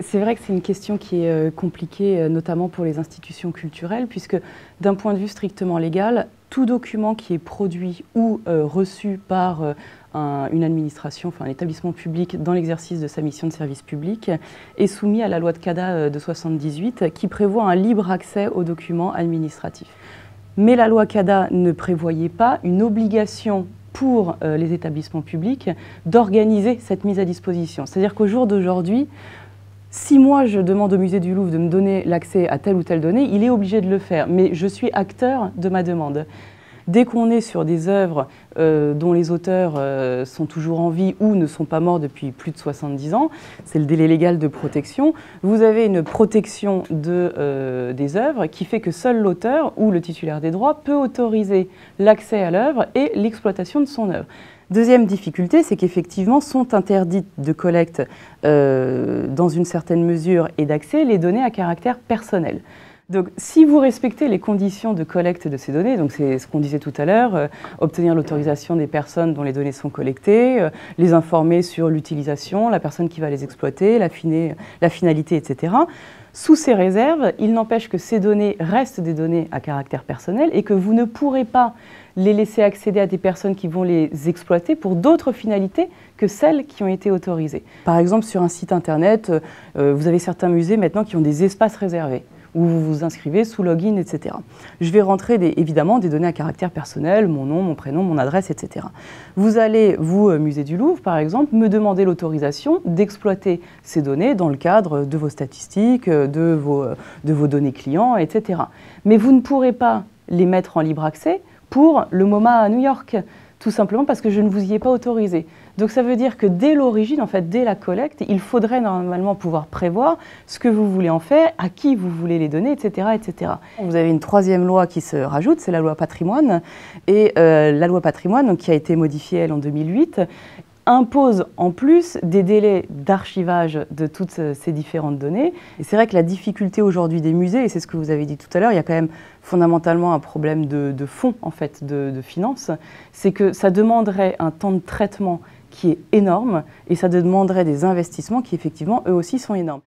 C'est vrai que c'est une question qui est compliquée, notamment pour les institutions culturelles, puisque d'un point de vue strictement légal, tout document qui est produit ou reçu par une administration, enfin un établissement public dans l'exercice de sa mission de service public est soumis à la loi de CADA de 78 qui prévoit un libre accès aux documents administratifs. Mais la loi CADA ne prévoyait pas une obligation pour les établissements publics d'organiser cette mise à disposition. C'est-à-dire qu'au jour d'aujourd'hui, si moi je demande au musée du Louvre de me donner l'accès à telle ou telle donnée, il est obligé de le faire, mais je suis acteur de ma demande. Dès qu'on est sur des œuvres dont les auteurs sont toujours en vie ou ne sont pas morts depuis plus de 70 ans, c'est le délai légal de protection, vous avez une protection des œuvres qui fait que seul l'auteur ou le titulaire des droits peut autoriser l'accès à l'œuvre et l'exploitation de son œuvre. Deuxième difficulté, c'est qu'effectivement sont interdites de collecte dans une certaine mesure et d'accès les données à caractère personnel. Donc, si vous respectez les conditions de collecte de ces données, donc c'est ce qu'on disait tout à l'heure, obtenir l'autorisation des personnes dont les données sont collectées, les informer sur l'utilisation, la personne qui va les exploiter, la finalité, etc. Sous ces réserves, il n'empêche que ces données restent des données à caractère personnel et que vous ne pourrez pas les laisser accéder à des personnes qui vont les exploiter pour d'autres finalités que celles qui ont été autorisées. Par exemple, sur un site internet, vous avez certains musées maintenant qui ont des espaces réservés, où vous vous inscrivez sous login, etc. Je vais rentrer évidemment des données à caractère personnel, mon nom, mon prénom, mon adresse, etc. Vous allez, vous, musée du Louvre, par exemple, me demander l'autorisation d'exploiter ces données dans le cadre de vos statistiques, de vos données clients, etc. Mais vous ne pourrez pas les mettre en libre accès pour le MoMA à New York, tout simplement parce que je ne vous y ai pas autorisé. Donc ça veut dire que dès l'origine, en fait, dès la collecte, il faudrait normalement pouvoir prévoir ce que vous voulez en faire, à qui vous voulez les donner, etc., etc. Vous avez une troisième loi qui se rajoute, c'est la loi patrimoine. Et la loi patrimoine, donc, qui a été modifiée, elle, en 2008, impose en plus des délais d'archivage de toutes ces différentes données. Et c'est vrai que la difficulté aujourd'hui des musées, et c'est ce que vous avez dit tout à l'heure, il y a quand même fondamentalement un problème de fond, en fait, de finances, c'est que ça demanderait un temps de traitement qui est énorme et ça demanderait des investissements qui, effectivement, eux aussi sont énormes.